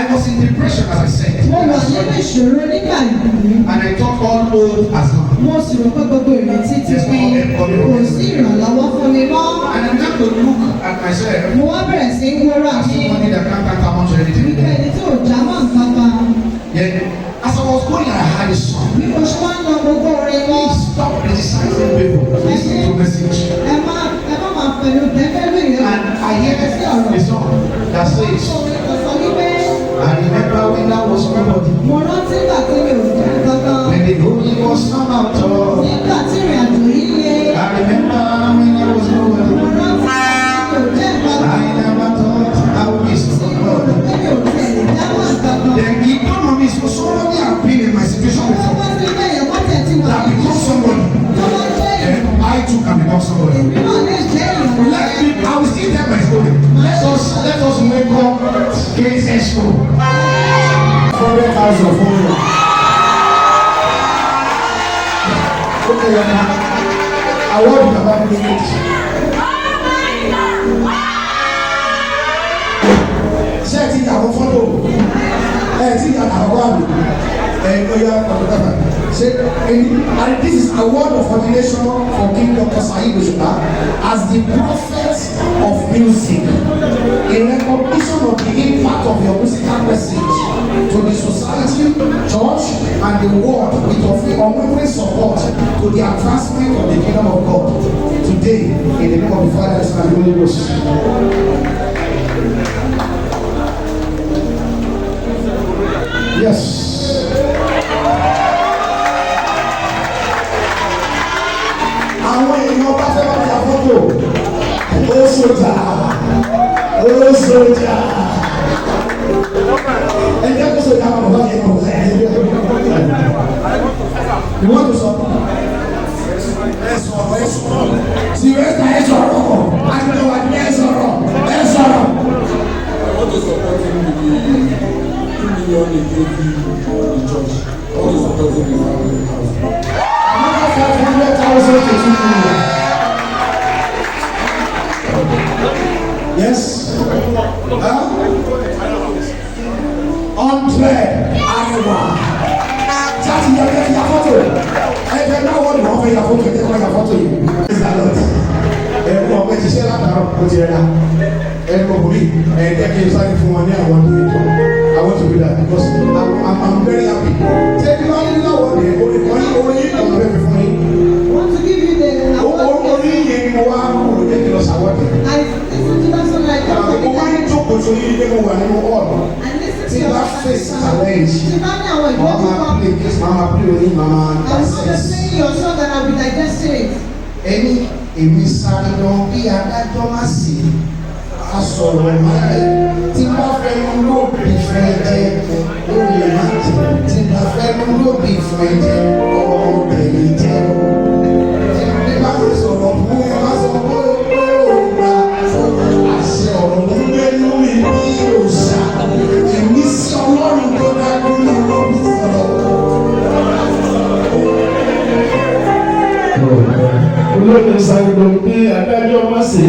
I was in depression, as I said. Mo wà nínú ìṣòro nígbà yìí. And I thought all hope has gone. Mo sì rò pé gbogbo ìrètí ti pín. Kò sí ìrànlọ́wọ́ fún mi mọ́. And I began to look at myself. Mo wá bẹ̀rẹ̀ sí í wúra As mi. somebody that can't amount to anything. Wípé ẹni tí ò já mọ́ nǹkan kan. Yeah. As I was going, I had a song. Bí mo ṣe máa ń lọ gbogbo orin lọ. Stop criticizing people. Listen to message. Ẹ má máa pẹ̀lú tẹ́fẹ́lú ìrìn. And I hear a song that says, I remember when I was nobody. Mo rántí ìgbà tí mi ò jẹ́ kankan. When the holy was not out of. Nígbà tí ìrìn àjò yìí le. I remember when I was nobody. Mo rántí ìgbà tí mi ò jẹ́ kankan. I never thought I would be so good. Mi ò tẹ̀lé dáwọ́ kankan. The economy, so somebody have been in my situation before. Wọ́n ti gbé yẹn wọ́n tẹ̀ tí wọ́n. That become somebody. Then I too can become somebody. I will still tell my story. Let us make up Case Expo. 400,000 for you. Okay, I want you to have this speech. Ṣé ẹ ti yà àwọn fọ́tò? Ẹ ti yà àwọn àmì? Ẹ̀yà photographer. Say, and this is a word of ordination for King Dr. Saheed Osupa as the prophet of music, in recognition of the impact of your musical message to the society, church, and the world with of unwavering support to the advancement of the kingdom of God. Today, in the name of the Father, Son, and the Holy Ghost. Yes. Àwọn èèyàn bá fẹ́ bá ya fọ́tò ó sójà ẹ jẹ́ kó sójà àwọn bàbá yẹn kọ̀ you want to sọ ẹ sọ̀rọ̀ sylvester ẹ sọ̀rọ̀ akínọwà ní ẹ sọ̀rọ̀. I want to support him with the 2 million he gave the church. I want to support him with 500,000. Another 500,000 to 2 million. Yes. 100 Arewa. That's your photo. I don't know what you want for your photo. They want your photo. Is that not? Everyone went to share that out. Put it down. Everybody. And they came signing for money. I want to do it. I want to do that because I'm very happy. Take you on the one day. Only I'm very funny. I want to give you the award. Only you are ridiculous award. I listen to that song like that. The woman took to you even when you all. And listen to See your that face challenge. Mama, please, Mama, please, Mama. I was just playing your song and I'll be digesting it. Èmi sáré lọ bí adájọ́ má sí asọ̀rọ̀ máa tí bá fẹ́ mú lóbi fẹ́ jẹ́ lóye má jẹ́ tí bá fẹ́ mú lóbi fẹ́ jẹ́ ọ̀rọ̀ obìnrin jẹ́ tí bá fi sọ̀rọ̀ fún ẹ má sọ pé ó gba àṣẹ ọ̀rọ̀ ló ń gbé lórí bí òòṣà èmi sí ọlọ́run tó dájú ní lóbi sọ̀rọ̀. Olóòtú sàgbọ̀n bí adájọ́ má ṣe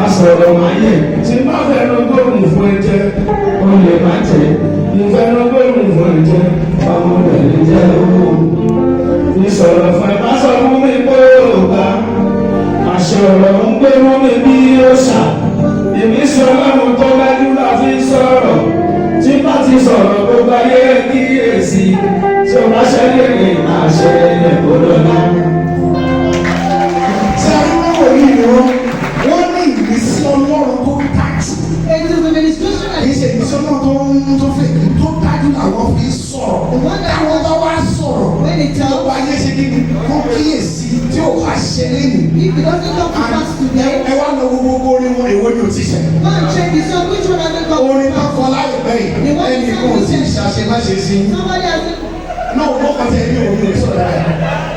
àsọ̀rọ̀ máyé tí má fẹ́ràn gbóòrùn fún ẹ̀jẹ̀ ó lè má jẹ́ ìfẹ́ràn gbóòrùn fún ẹ̀jẹ̀ ọmọ bẹ̀rẹ̀ jẹ́ owó ìsọ̀rọ̀ fún ẹ̀ má sọ fún mi pé ó gbà àṣẹ ọ̀rọ̀ ń gbé mú mi bí ó ṣà ìmísí ọlọ́run tó dájú la fi sọ̀rọ̀ tí bá ti sọ̀rọ̀ gbogbo ayé kíyèsí tí ó bá ṣẹlẹ̀ ní àṣẹ ẹ̀kọ́ lọ́la. Wọ́n ní ìrísí ọlọ́run tó dájú. It is the ministration Kì í ṣe ìrísí ọlọ́run tó fẹ́ tó dájú làwọn fi sọ̀rọ̀. Àwọn bá wá sọ̀rọ̀. when it Tí ó tells bá yé ṣe kíni, wọ́n kíyèsí tí ó bá ṣe lẹ́nu. if it doesn't come to pass today, Ẹ wá lọ gbogbo orin wọn, èwo ni ò ti ṣe. go and check the song which one hasn't come Orin to náà pass. kọ láìpẹ́ yìí, ẹnì kan ò tí ì ṣàṣemáṣe sí. Somebody hasn't. Náà wọ́n kọ́ tẹ̀ ní orin rẹ̀ sọ̀rọ̀ rẹ̀.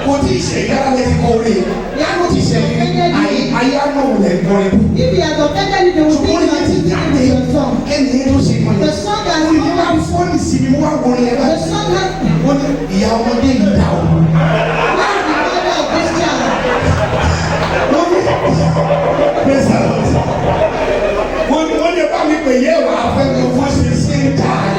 Kò tí ì ṣe yára lẹ́ni kọ orin. Yára ti ṣe ayé náà lẹ̀ gbọ́rin. If he has offended you, they will think you are singing with your song. Ẹni yẹn ló ṣe kọ́ The yẹn. song has Orin yẹn máa ń come. fọ́ọ̀nì sí mi, wọ́n á wọlé ẹ The báyìí. song has. Wọ́n ní ìyá ọmọdé yìí dà o. Where is the father of this child? Wọ́n ní praise the Lord. Wọ́n ní bá mi pè yẹ́ wà á fẹ́ mi fún ṣe ṣe ń dà á.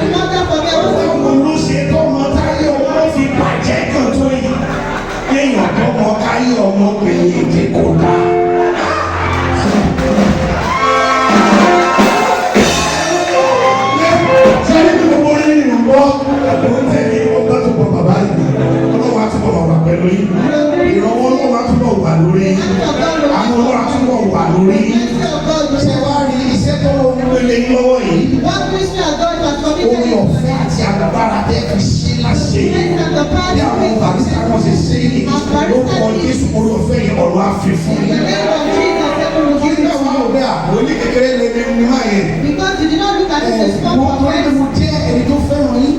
fi fún In mi. the name of Jesus, heaven will give Nígbà it wà to ó you. bẹ́ àbólí kékeré lè ní máa yẹn. Because you did not look at it as a small Mo torí offense. mo jẹ́ ẹni tó fẹ́ràn yín.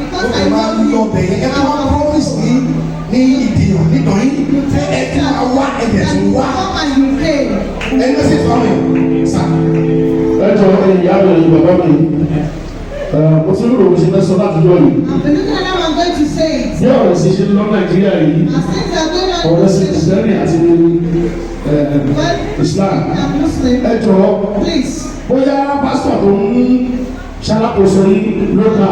Because Ó I máa love ń lọ you. bẹ̀yẹn. Ẹ tó wá promise ní ìdìyàn nítorí ẹ tí máa wá ẹ̀jẹ̀ tó wá. Come and you pay. Ẹni mẹ́sì fún mi sá. ẹ jọ ìyá mi bàbá mi mo ti rò ó ṣe fẹ́ sọ láti jọ yìí. I've been looking at how I'm going to say it. bí ọ̀rọ̀ ṣe ṣe lọ Nàìjíríà yìí As things are going on ọ̀rọ̀ ṣe in this kìrìsìtẹ́nì àti Islam. I'm Muslim. ẹ jọ Please. bóyá pásítọ̀ tó ń ṣalákòóso yín ló ta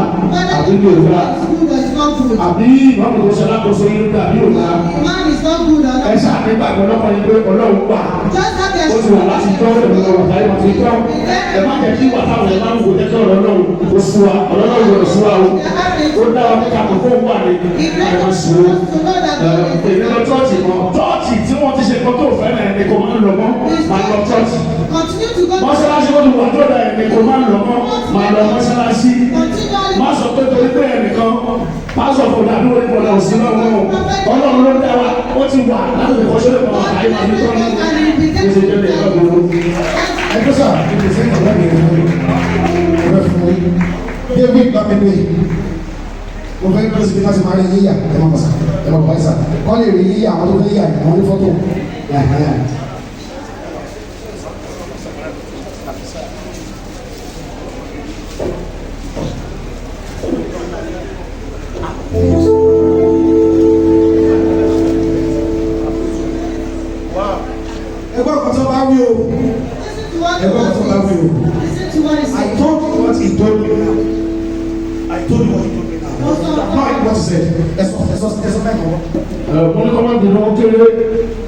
àbí lè ta It's good or it's not good. àbí ìmọ̀mù tó ṣalákòóso yín ló ta àbí ò ta. Man is not good or ẹ not. ṣáà nígbà gbọ́dọ̀ yín pé Ọlọ́run wà. Just have ó ti wà láti tọ́ ẹ̀rọ ọ̀tá ìmọ̀ fi tọ́ ẹ má jẹ́ kí wàtá àwọn ẹ̀ma ń wò jẹ́ kí ọ̀rọ̀ náà ó sú wa ọ̀rọ̀ náà yóò sú wa o ó dá wa níta kó fóun wà ní ẹ̀rọ sú o èmi lọ chọ́ọ̀chì mọ́ chọ́ọ̀chì tí wọ́n ti ṣe kó tó fẹ́ náà ẹni kò máa ń lọ mọ́ máa lọ chọ́ọ̀chì Continue to go to mọ́ṣáláṣí ó ti wà tó dà ẹni kò máa ń lọ mọ́ máa lọ mọ́ṣáláṣí continually. má sọ pé torí pé ẹnìkan pásọ̀ kò dàbí orí kò náà sí lọ́wọ́ Ọlọ́run ló dá wa ó ti wà láti lè kọ́ṣẹ́ lọ́wọ́ àyè máa fi tọ́ ní ó ṣe jẹ́ lè lọ́gbọ̀n. Ẹjọ́ sà, ibi tí ìgbà mi rẹ̀ fún mi, mo fẹ́ fún mi. David Bamidé, mo fẹ́ kí o sì bí wọ́n ti máa rí yíyà, ẹ máa bọ̀sà, ẹ máa bọ̀ ẹ̀sà. Kọ́ lè rí yíyà àwọn tó fẹ́ yíyà àwọn ní fọ́tò. Ẹgbẹ́ ọ̀kan tó bá wí o. Ẹgbẹ́ ọ̀kan tó bá wí o. Listen to what he I said. told you what he told me now. I told you what he told me now. No, I what he said. Ẹ̀sọ́ mẹ́kọ̀ọ́. Wọ́n ní kọ́ máa bínú wọn kéré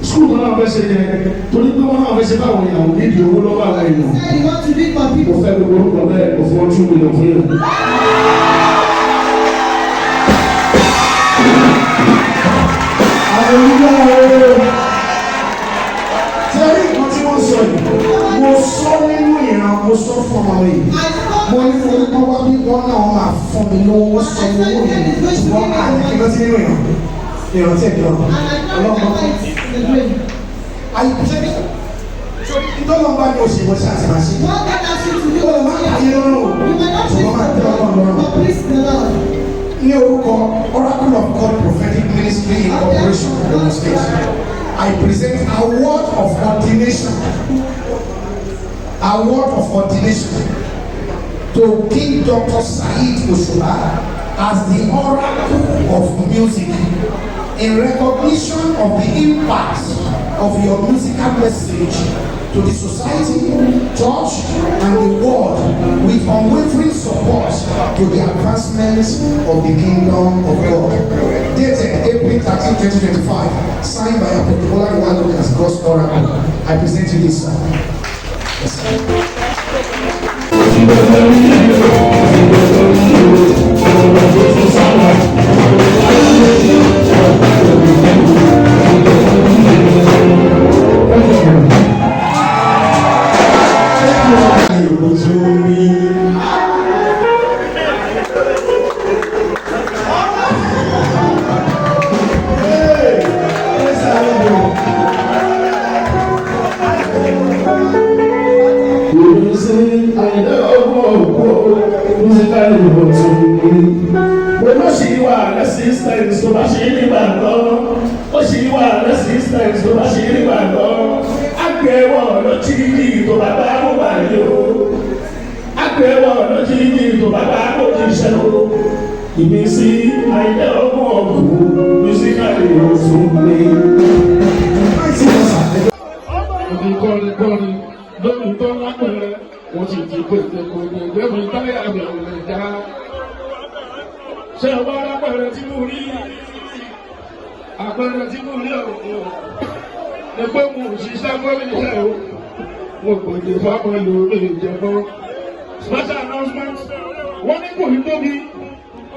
skul kan náà fẹ́ ṣe yẹn torí pé wọ́n náà fẹ́ ṣe báwọn èèyàn nídìí owó lọ́wọ́ àwọn èèyàn. Said he wants to do it for Mo people. fẹ́ gbogbo orúkọ bẹ́ẹ̀ mo fọ́ 2 million fún yẹn. Tẹ́lí nǹkan tí wọ́n sọ yìí, mo sọ nínú ìran, mo sọ fún ọmọ mi. Mo ní mo ní kọ́ wá bí wọ́n náà máa fún mi lówó, wọ́n sọ owó yìí. Ṣùgbọ́n àyè lọ sí nínú ìran. Ìran tí ẹ̀ dùn ọ̀rọ̀. And I don't remember it in the dream. Àyè ṣe ní ìtọ́lọ́mbà ni òṣèlú ṣe àti màá ṣe. What God asks you to do, Ó lè má kàyé lọ́rùn. you may not Ṣùgbọ́n máa tẹ́ ọlọ́run please, lọ́rùn. but please the Lord. Ní orúkọ Oracle of God Prophetic Ministry Incorporation Ogun State, I present award of ordination to King Dr. Saheed Osupa as the Oracle of Music in recognition of the impact of your musical message to the society, church, and the world with unwavering support to the advancement of the kingdom of God. Dated April 13, 2025, signed by Apostle Bola as God's Oracle. I present you this song. Yes, sir. resistance tó bá ṣe nígbàgbọ́ ó ṣì wà resistance tó bá ṣe nígbàgbọ́ àgbẹ̀wọ̀ lọ́tìrì tó bá bá kó bá yẹ o àgbẹ̀wọ̀ lọ́tìrì tó bá bá kó ti ṣe o ìbísí àìlẹ́ ọgbọ̀n ọ̀gbọ̀n musically ọ̀tún ní. Òbí kọ́ni lórí tó lápẹ̀rẹ̀ wọ́n sì ti pèsè kò ní ìgbẹ́mi táyà àgbẹ̀wò lè já. Ṣé ọba alápẹ̀rẹ̀ tí mo rí àpẹẹrẹ tí mo rí ọ̀rọ̀ ni pé mo ò ṣiṣẹ́ gómìnà o mo kò lè fáwọn ẹlòmíì ìjẹ̀bọ́. Special announcement wọ́n ní kò ní tóbi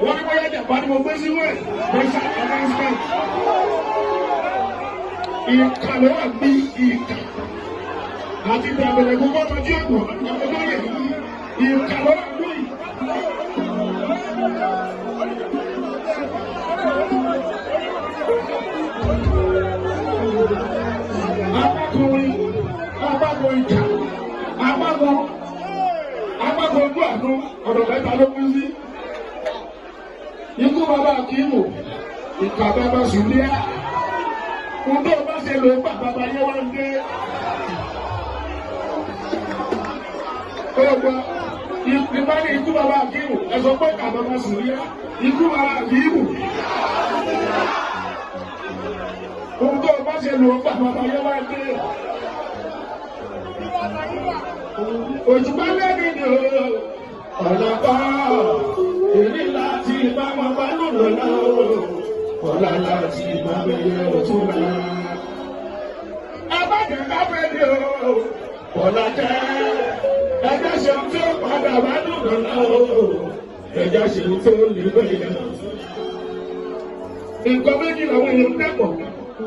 wọ́n ní bóyá jàpá ni mo gbé sínú ẹ̀ special announcement. Ìkàlẹ́ wà bí ìkà àti ìdàgbẹ̀rẹ̀ gbogbo ọmọ tí ó gbọ̀ ọmọ yẹn ìkàlẹ́ wà bí ìkà. àpapọ̀ ìjà àpapọ̀ ojú àánú ọ̀dọ̀ mẹ́ta ló kú sí. Ikú bàbá Akíìmù, ìkà bàbá Sùlíà, kúndó bá ṣe lò ó bàbá yé wá ń dé. Gbogbo ìgbà ní ikú bàbá Akíìmù, ẹ̀sọ́ pé ìkà bàbá Sùlíà, ikú bàbá Akíìmù. Kúndó bá ṣe lò ó bàbá yé wá ń dé. Òṣùpá lẹ́ni ni o, ọ̀nà kan, èrí láti bá wọn bá lòlò náà o, ọ̀la láti bá bẹ̀rẹ̀ òtún náà. Abájẹ́ káfẹ́ ni o, ọ̀la jẹ́, ẹjẹ́ ṣe tí ó padà bá lòlò náà o, ẹjẹ́ ṣe tó lè bẹ̀rẹ̀. Nǹkan méjì làwọn èèyàn dẹ́pọ̀,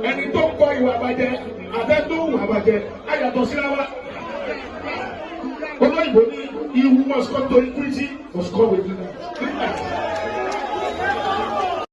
ẹni tó ń kọ́ ìwà àbàjẹ́, àbẹ́ tó ń wà àbàjẹ́, á yàtọ̀ síra wa. Olóyìnbó ní he who must come to equity must come with it.